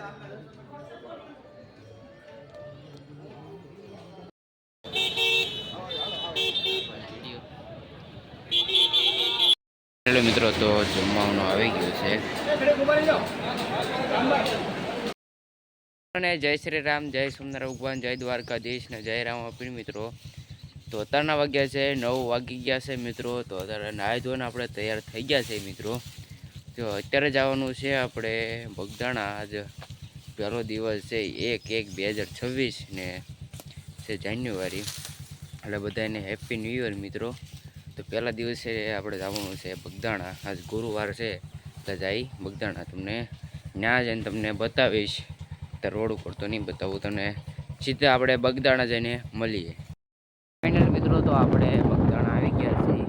Hello મિત્રો, તો જમવાનું આવી ગયું છે અને જય શ્રી રામ, જય સોમનાથ ભગવાન, જય દ્વારકાધીશ ને જય રામ આપીર મિત્રો. તો અત્યારના વાગ્યા છે 9 વાગી ગયા છે મિત્રો. તો અત્યારે નાહી ધોઈને આપણે તૈયાર થઈ ગયા છે મિત્રો. તો અત્યારે જવાનું છે આપણે બગદાણા. આજ પહેલો દિવસ છે 1/1/2026 ને છે જાન્યુઆરી. એટલે બધાને હેપી ન્યૂ યર મિત્રો. તો પહેલા દિવસે આપણે જવાનું છે બગદાણા. આજ ગુરુવાર છે તો જઈ બગદાણા. તમને ત્યાં જઈને તમને બતાવીશ. તો રોડ ઉપર તો નહીં બતાવું તમને, સીધા આપણે બગદાણા જઈને મળીએ. ફાઇનલ મિત્રો, તો આપણે બગદાણા આવી ગયા છીએ.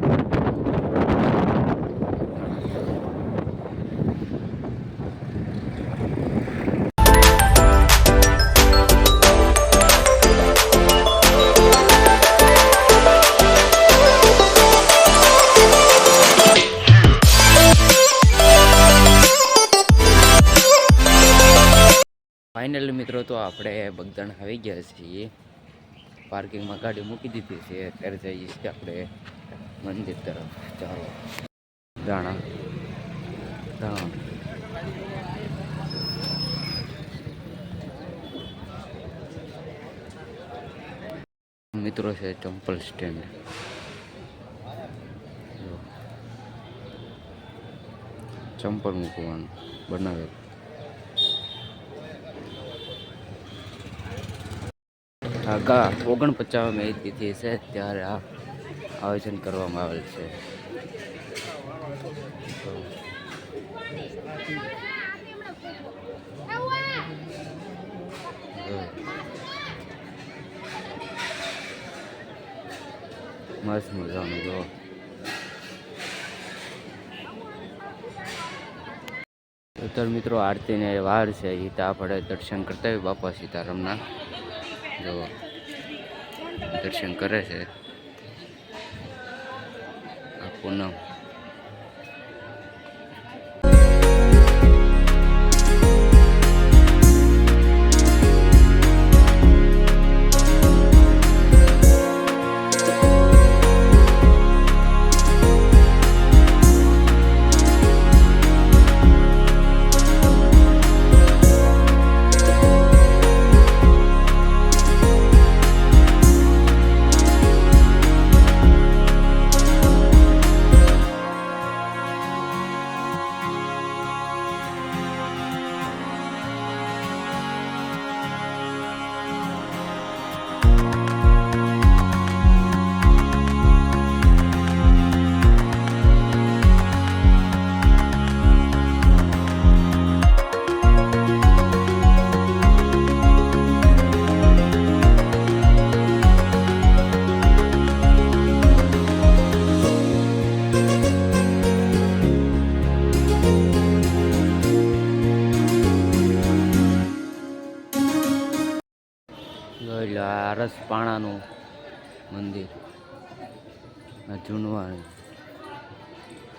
ફાઇનલ મિત્રો, તો આપણે બગદાણા આવી ગયા છીએ. પાર્કિંગમાં ગાડી મૂકી દીધી છે. અત્યારે જઈએ છીએ આપણે મંદિર તરફ. ચાલો દાણા ધામ. મિત્રો છે ચંપલ સ્ટેન્ડ. ચંપલ મૂકવાનું બનાવે. આગા 49મી તિથિ છે ત્યારે આ આયોજન કરવામાં આવેલ છે. મસ્ત મજાનું જો. ઉત્તર મિત્રો આરતીને વાર છે એ તો આપણે દર્શન કરતા હોય બાપા સીતારામના. જો દર્શન કરે છે આ પૂનમ. રસપાણાનું મંદિર જૂનવાણી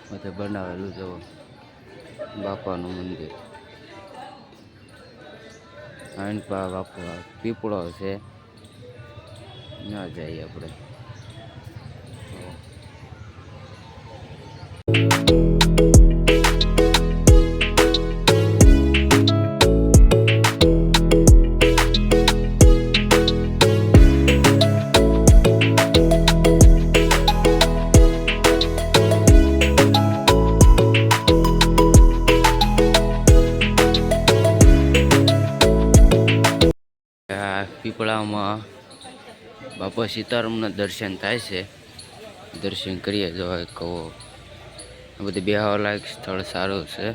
બધે બનાવેલું જો બાપાનું મંદિર. આઈનપા બાપા પીપળો છે, ના જઈએ આપણે. પીપળામાં બાપા સીતારામના દર્શન થાય છે. દર્શન કરીએ. જો કહો આ બધું બેહવા લાયક સ્થળ સારું છે.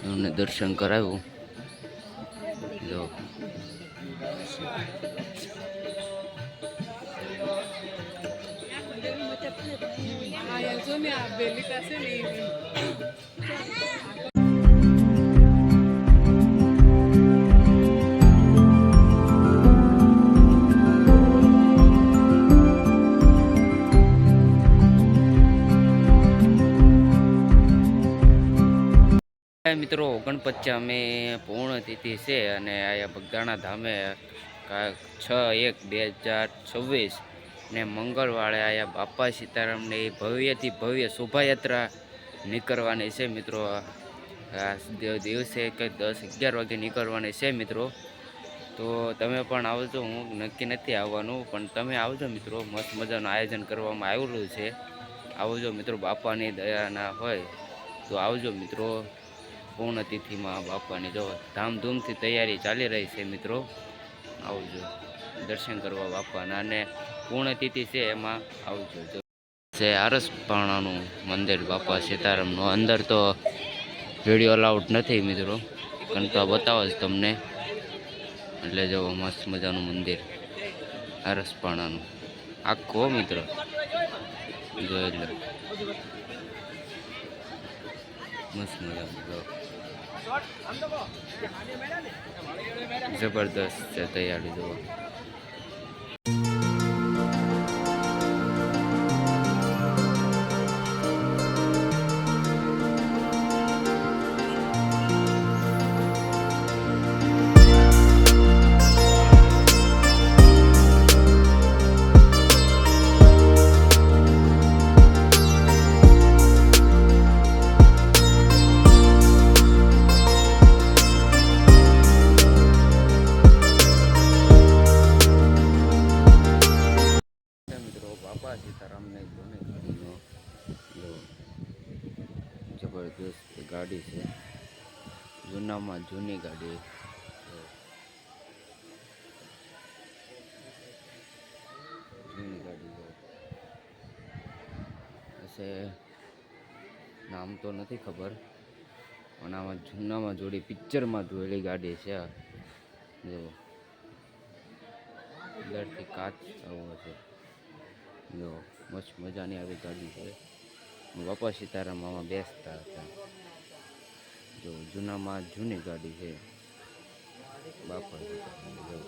એમને દર્શન કરાવ્યું. જો મિત્રો 49 અમે પૂર્ણ તિથિ છે અને અહીંયા બગદાણા ધામે 6/1/2026 ને મંગળવારે અહીંયા બાપા સીતારામની ભવ્યથી ભવ્ય શોભાયાત્રા નીકળવાની છે મિત્રો. આ દિવસે કંઈક 10-11 વાગે નીકળવાની છે મિત્રો. તો તમે પણ આવજો. હું નક્કી નથી આવવાનું, પણ તમે આવજો મિત્રો. મસ્ત મજાનું આયોજન કરવામાં આવેલું છે. આવજો મિત્રો. બાપાની દયાના હોય તો આવજો મિત્રો. પૂર્ણતિથિમાં બાપાની જો ધામધૂમથી તૈયારી ચાલી રહી છે મિત્રો. આવજો દર્શન કરવા બાપાના. અને પૂર્ણતિથિ છે એમાં આવજો. છે આરસપાણાનું મંદિર બાપા સીતારામનું. અંદર તો વિડીયો અલાઉડ નથી મિત્રો, પણ તો બતાવો જ તમને. એટલે જો મસ્ત મજાનું મંદિર આરસપાણાનું આખો મિત્રો જોઈ લો. મસ્ત મજાનું જો જબરદસ્ત છે તૈયારી જોવા. બાપા સીતારામને જૂની ગાડીનો જબરદસ્ત ગાડી છે. જૂનામાં જૂની ગાડી. જૂની ગાડી હશે, નામ તો નથી ખબર, પણ આમાં જૂનામાં જોડી પિક્ચરમાં જોયેલી ગાડી છે. જો અંદરથી કાચ આવો છે. જો મસ્ત મજાની આવી ગાડી છે. બાપા સીતારામ આમાં બેસતા હતા. જો જૂનામાં જૂની ગાડી છે બાપા સીતારામ. જો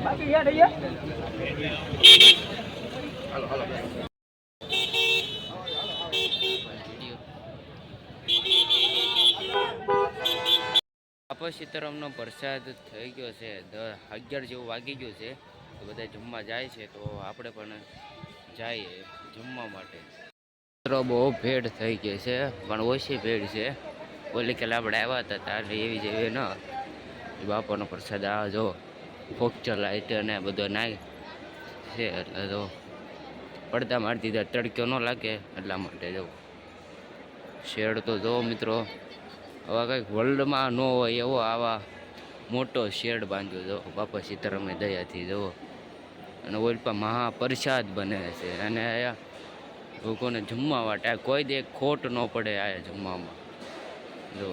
બાકી યાર અહીંયા બાપા સીતારામનો પ્રસાદ થઈ ગયો છે. 11 જેવું વાગી ગયું છે. તો બધા જમવા જાય છે, તો આપણે પણ જઈએ જમવા માટે. મિત્રો બહુ ભેડ થઈ ગઈ છે, પણ ઓછી ભેડ છે. ઓલી કાલે આપણે આવ્યા હતા ત્યારે એવી જેવી ન. બાપાનો પ્રસાદ આ જો ફોક્ચર લાઈટ અને બધો નાય છે, એટલે જો પડદા મારી દીધા તડક્યો ન લાગે એટલા માટે. જો શેડ તો જો મિત્રો આવા કંઈક વર્લ્ડમાં ન હોય એવો આવા મોટો શેડ બાંધ્યો જો બાપા સીતારામની દયાથી જુઓ. અને ઓલ પર મહાપ્રસાદ બને છે. અને અહીંયા લોકોને જમવા માટે કોઈ દે ખોટ ન પડે આ જમવામાં. જો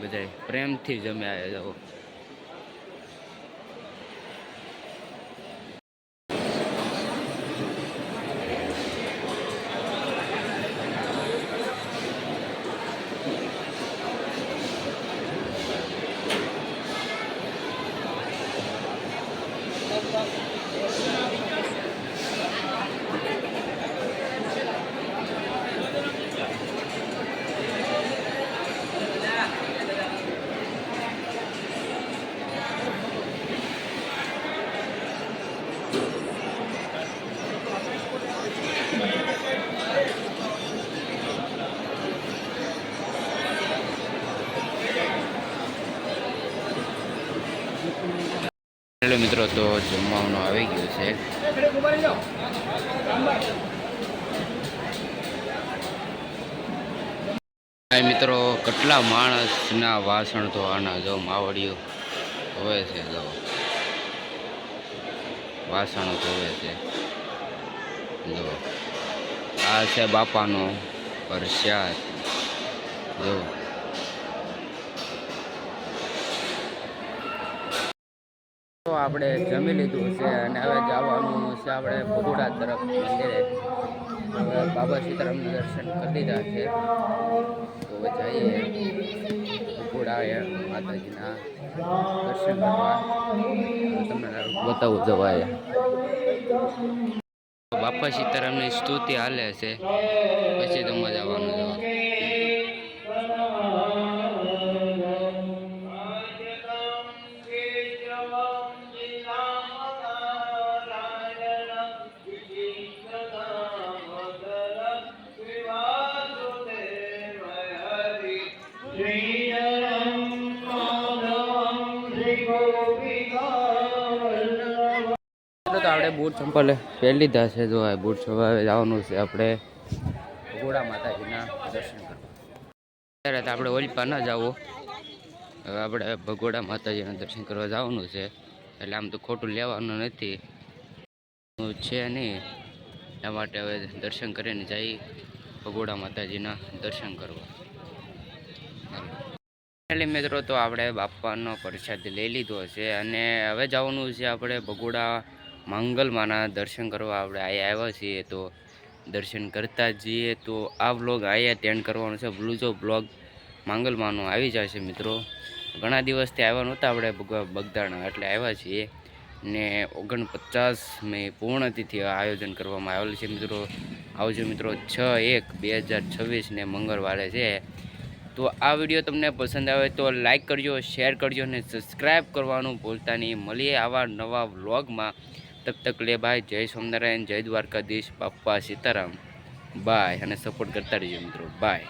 બધા પ્રેમથી જમે આવ્યા જાઓ. હેલો મિત્રો, તો જમવાનું આવી ગયું છે. મિત્રો કેટલા માણસના વાસણ ધોવાના જો માવડિયું ધોવે છે, જો વાસણો ધોવે છે. જો આ છે બાપાનો પ્રસાદ. જો તો આપણે જમી લીધું છે અને હવે જવાનું છે આપણે ભગોડા તરફ મંદિરે. હવે બાબા સીતારામના દર્શન કરી દીધા છે, તો હવે જઈએ ભગોડા માતાજીના દર્શન કરવા. તમને બતાવું જવાય. બાપા સીતારામની સ્તુતિ હાલે છે, પછી તમે જવાનું જવા. તો આપણે બૂટ ચંપલ પહેરી લીધા છે. જો આ બૂટ હવે જવાનું છે આપણે ભગોડા માતાજીના દર્શન કરવા. ત્યારે તો આપણે ઓલપા ન જવું, હવે આપણે ભગોડા માતાજીના દર્શન કરવા જવાનું છે. એટલે આમ તો ખોટું લેવાનું નથી છે નહીં, એટલા માટે હવે દર્શન કરીને જઈ ભગોડા માતાજીના દર્શન કરવા. એટલે મિત્રો તો આપણે બાપાનો પ્રસાદ લઈ લીધો છે અને હવે જવાનું છે આપણે ભગોડા મંગલમાના દર્શન કરવા. આપણે અહીંયા આવ્યા છીએ તો દર્શન કરતા જઈએ. તો આ વ્લોગ અહીંયા એન્ડ કરવાનો છે. બ્લુજો બ્લોગ મંગલમાનો આવી જશે મિત્રો. ઘણા દિવસથી આવ્યા નહોતા આપણે બગદાણા, એટલે આવ્યા છીએ ને 49મી પૂર્ણતિથિ આયોજન કરવામાં આવેલું છે મિત્રો. આવજો મિત્રો 6/1/2026 ને મંગળવારે છે. તો આ વિડીયો તમને પસંદ આવે તો લાઈક કરજો, શેર કરજો અને સબસ્ક્રાઈબ કરવાનું ભૂલતા નહીં. મળીએ આવા નવા વ્લોગમાં. તબ તક લે ભાઈ. જય સ્વામિનારાયણ, જય દ્વારકાધીશ, બાપા સીતારામ. બાય અને સપોર્ટ કરતા રહીજો મિત્રો. બાય.